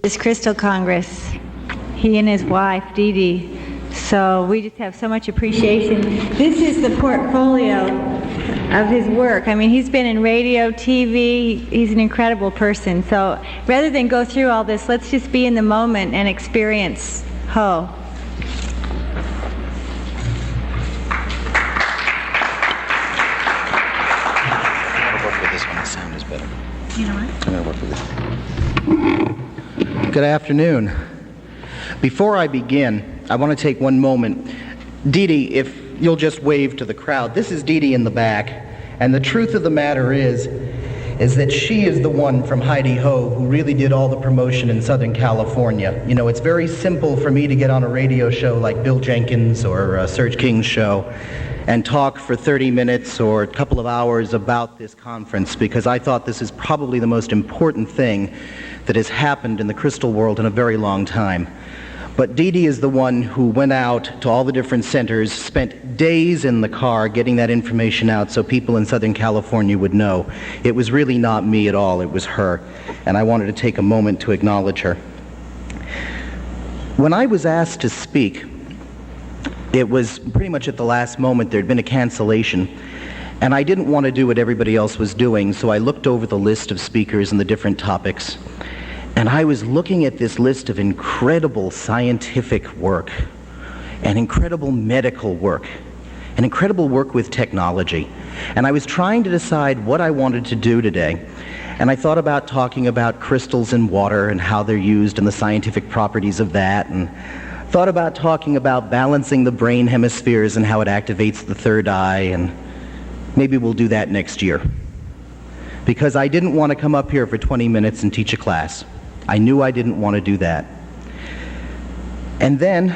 This Crystal Congress, he and his wife, Dee Dee. So we just have so much appreciation. This is the portfolio of his work. I mean, he's been in radio, TV. He's an incredible person. So rather than go through all this, let's just be in the moment and experience Ho. Good afternoon. Before I begin, I want to take one moment. Dee Dee, if you'll just wave to the crowd. This is Dee Dee in the back, and the truth of the matter is that she is the one from Heidi Ho who really did all the promotion in Southern California. You know, it's very simple for me to get on a radio show like Bill Jenkins or Serge King's show and talk for 30 minutes or a couple of hours about this conference, because I thought this is probably the most important thing that has happened in the crystal world in a very long time. But Dee Dee is the one who went out to all the different centers, spent days in the car getting that information out so people in Southern California would know. It was really not me at all, it was her. And I wanted to take a moment to acknowledge her. When I was asked to speak, it was pretty much at the last moment. There had been a cancellation, and I didn't want to do what everybody else was doing, so I looked over the list of speakers and the different topics, and I was looking at this list of incredible scientific work, and incredible medical work, and incredible work with technology, and I was trying to decide what I wanted to do today. And I thought about talking about crystals in water and how they're used and the scientific properties of that, and thought about talking about balancing the brain hemispheres and how it activates the third eye, and maybe we'll do that next year. Because I didn't want to come up here for 20 minutes and teach a class. I knew I didn't want to do that. And then,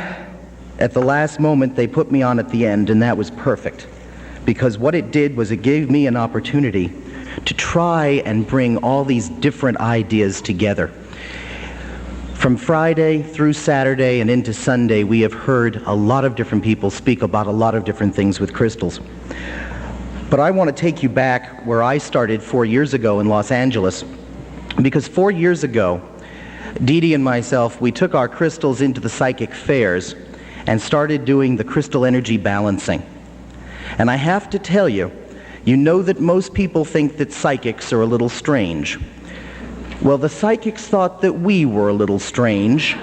at the last moment, they put me on at the end, and that was perfect. Because what it did was it gave me an opportunity to try and bring all these different ideas together. From Friday through Saturday and into Sunday, we have heard a lot of different people speak about a lot of different things with crystals. But I want to take you back where I started 4 years ago in Los Angeles, because 4 years ago, Dee Dee and myself, we took our crystals into the psychic fairs and started doing the crystal energy balancing. And I have to tell you, you know that most people think that psychics are a little strange. Well, the psychics thought that we were a little strange.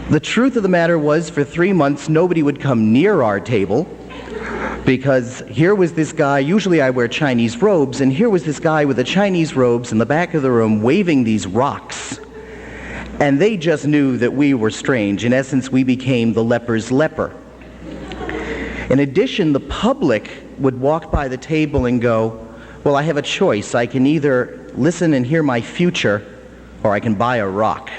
The truth of the matter was, for 3 months, nobody would come near our table, because here was this guy, usually I wear Chinese robes, and here was this guy with the Chinese robes in the back of the room waving these rocks. And they just knew that we were strange. In essence, we became the leper's leper. In addition, the public would walk by the table and go, well, I have a choice. I can either listen and hear my future, or I can buy a rock.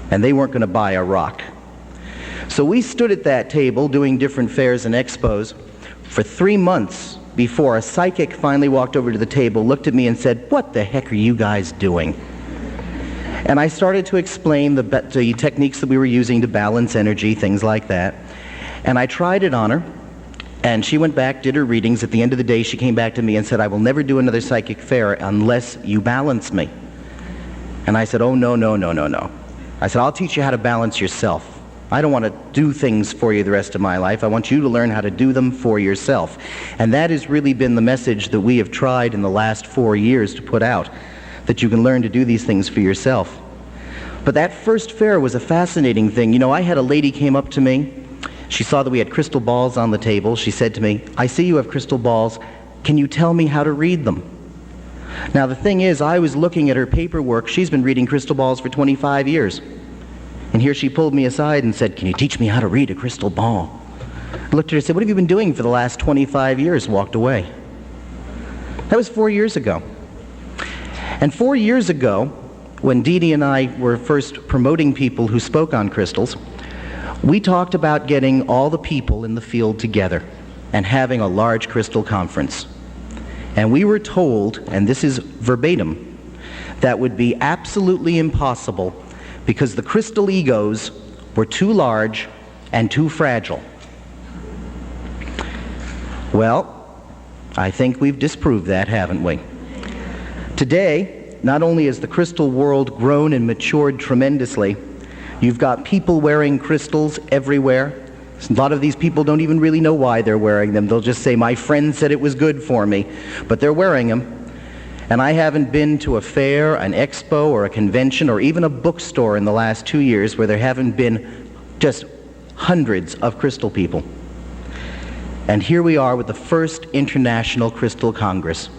And they weren't going to buy a rock. So we stood at that table doing different fairs and expos for 3 months before a psychic finally walked over to the table, looked at me and said, what the heck are you guys doing? And I started to explain the techniques that we were using to balance energy, things like that. And I tried it on her. And she went back, did her readings. At the end of the day, she came back to me and said, I will never do another psychic fair unless you balance me. And I said, oh, no, no, no, no, no. I said, I'll teach you how to balance yourself. I don't want to do things for you the rest of my life. I want you to learn how to do them for yourself. And that has really been the message that we have tried in the last 4 years to put out, that you can learn to do these things for yourself. But that first fair was a fascinating thing. You know, I had a lady came up to me. She saw that we had crystal balls on the table. She said to me, I see you have crystal balls. Can you tell me how to read them? Now, the thing is, I was looking at her paperwork. She's been reading crystal balls for 25 years. And here she pulled me aside and said, can you teach me how to read a crystal ball? I looked at her and said, what have you been doing for the last 25 years? Walked away. That was 4 years ago. And 4 years ago, when Dee Dee and I were first promoting people who spoke on crystals, we talked about getting all the people in the field together and having a large crystal conference. And we were told, and this is verbatim, that would be absolutely impossible because the crystal egos were too large and too fragile. Well, I think we've disproved that, haven't we? Today, not only has the crystal world grown and matured tremendously, you've got people wearing crystals everywhere. A lot of these people don't even really know why they're wearing them. They'll just say, my friend said it was good for me, but they're wearing them. And I haven't been to a fair, an expo, or a convention, or even a bookstore in the last 2 years where there haven't been just hundreds of crystal people. And here we are with the first International Crystal Congress.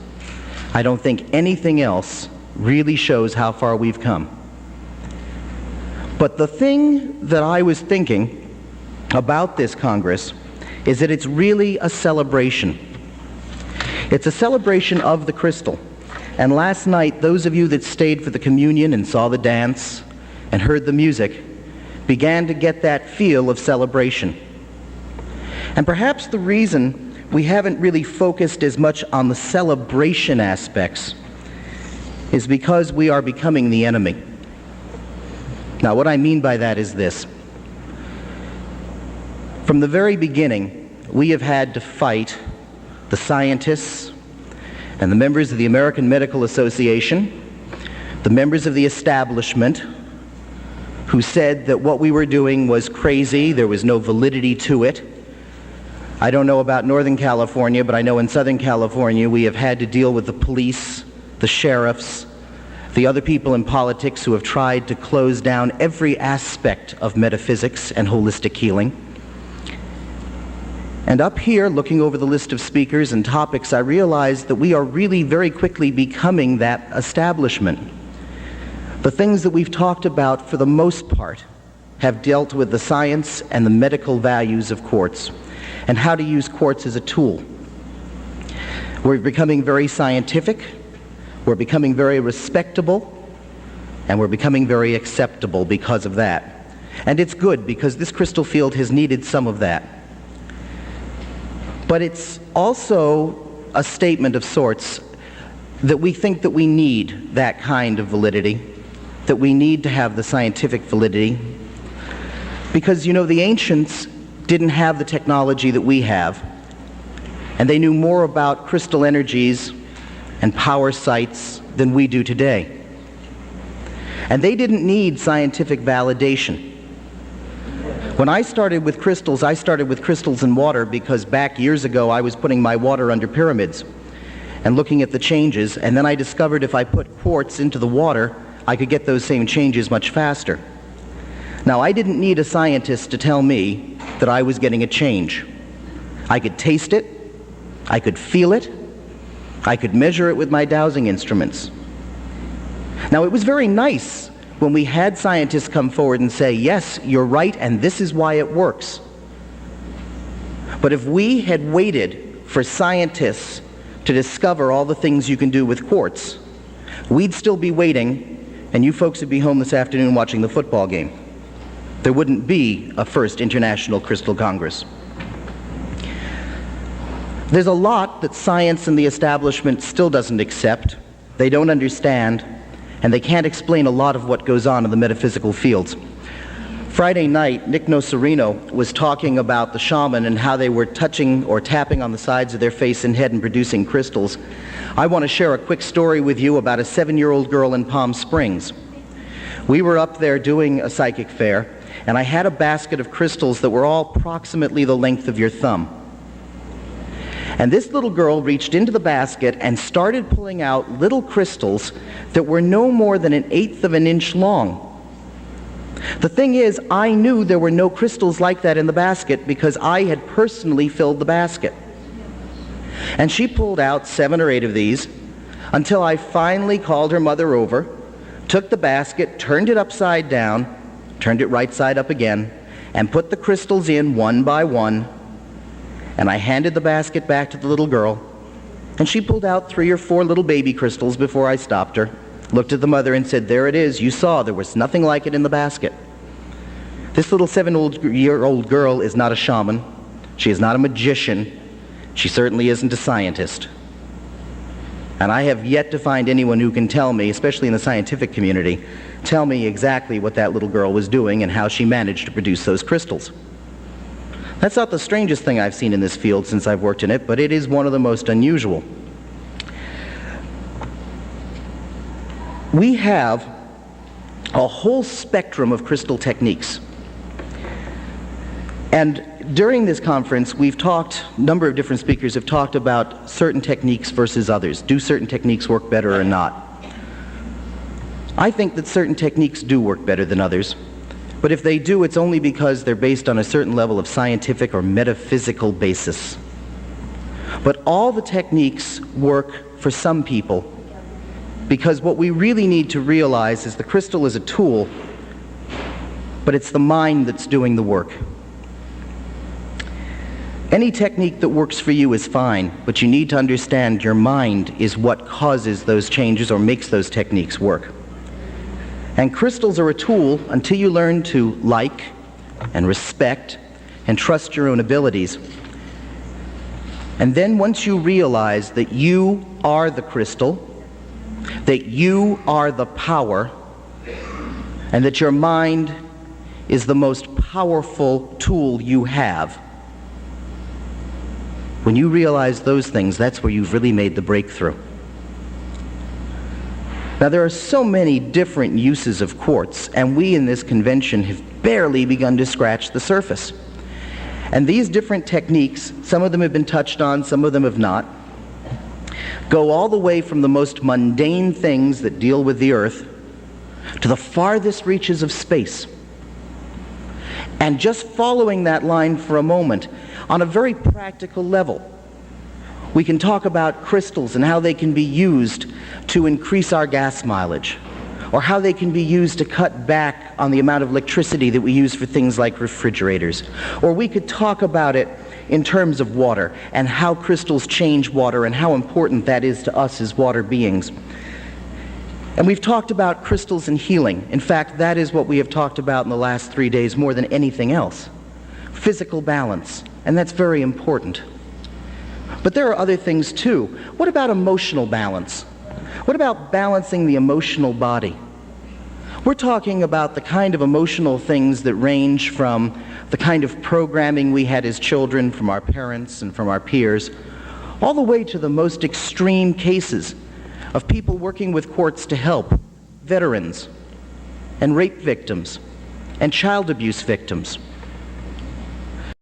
I don't think anything else really shows how far we've come. But the thing that I was thinking about this Congress is that it's really a celebration. It's a celebration of the crystal. And last night, those of you that stayed for the communion and saw the dance and heard the music began to get that feel of celebration. And perhaps the reason we haven't really focused as much on the celebration aspects is because we are becoming the enemy. Now, what I mean by that is this. From the very beginning, we have had to fight the scientists and the members of the American Medical Association, the members of the establishment, who said that what we were doing was crazy, there was no validity to it. I don't know about Northern California, but I know in Southern California we have had to deal with the police, the sheriffs, the other people in politics who have tried to close down every aspect of metaphysics and holistic healing. And up here, looking over the list of speakers and topics, I realized that we are really very quickly becoming that establishment. The things that we've talked about, for the most part, have dealt with the science and the medical values of quartz and how to use quartz as a tool. We're becoming very scientific, we're becoming very respectable, and we're becoming very acceptable because of that. And it's good, because this crystal field has needed some of that. But it's also a statement of sorts that we think that we need that kind of validity, that we need to have the scientific validity, because, you know, the ancients didn't have the technology that we have, and they knew more about crystal energies and power sites than we do today. And they didn't need scientific validation. When I started with crystals in water because back years ago I was putting my water under pyramids and looking at the changes, and then I discovered if I put quartz into the water, I could get those same changes much faster. Now, I didn't need a scientist to tell me that I was getting a change. I could taste it, I could feel it, I could measure it with my dowsing instruments. Now, it was very nice when we had scientists come forward and say, yes, you're right, and this is why it works. But if we had waited for scientists to discover all the things you can do with quartz, we'd still be waiting, and you folks would be home this afternoon watching the football game. There wouldn't be a first International Crystal Congress. There's a lot that science and the establishment still doesn't accept. They don't understand, and they can't explain a lot of what goes on in the metaphysical fields. Friday night, Nick Nocerino was talking about the shaman and how they were touching or tapping on the sides of their face and head and producing crystals. I want to share a quick story with you about a 7-year-old girl in Palm Springs. We were up there doing a psychic fair, and I had a basket of crystals that were all approximately the length of your thumb. And this little girl reached into the basket and started pulling out little crystals that were no more than 1/8 of an inch long. The thing is, I knew there were no crystals like that in the basket because I had personally filled the basket. And she pulled out 7 or 8 of these until I finally called her mother over, took the basket, turned it upside down, turned it right side up again, and put the crystals in one by one. And I handed the basket back to the little girl, and she pulled out 3 or 4 little baby crystals before I stopped her, looked at the mother and said, "There it is, you saw, there was nothing like it in the basket." This little 7-year-old girl is not a shaman, she is not a magician, she certainly isn't a scientist. And I have yet to find anyone who can tell me, especially in the scientific community, tell me exactly what that little girl was doing and how she managed to produce those crystals. That's not the strangest thing I've seen in this field since I've worked in it, but it is one of the most unusual. We have a whole spectrum of crystal techniques. And during this conference, a number of different speakers have talked about certain techniques versus others. Do certain techniques work better or not? I think that certain techniques do work better than others. But if they do, it's only because they're based on a certain level of scientific or metaphysical basis. But all the techniques work for some people, because what we really need to realize is the crystal is a tool, but it's the mind that's doing the work. Any technique that works for you is fine, but you need to understand your mind is what causes those changes or makes those techniques work. And crystals are a tool until you learn to like and respect and trust your own abilities. And then once you realize that you are the crystal, that you are the power, and that your mind is the most powerful tool you have, when you realize those things, that's where you've really made the breakthrough. Now, there are so many different uses of quartz, and we in this convention have barely begun to scratch the surface. And these different techniques, some of them have been touched on, some of them have not, go all the way from the most mundane things that deal with the earth to the farthest reaches of space. And just following that line for a moment, on a very practical level, we can talk about crystals and how they can be used to increase our gas mileage, or how they can be used to cut back on the amount of electricity that we use for things like refrigerators. Or we could talk about it in terms of water and how crystals change water and how important that is to us as water beings. And we've talked about crystals and healing. In fact, that is what we have talked about in the last 3 days more than anything else. Physical balance, and that's very important. But there are other things too. What about emotional balance? What about balancing the emotional body? We're talking about the kind of emotional things that range from the kind of programming we had as children from our parents and from our peers, all the way to the most extreme cases of people working with quartz to help veterans and rape victims and child abuse victims.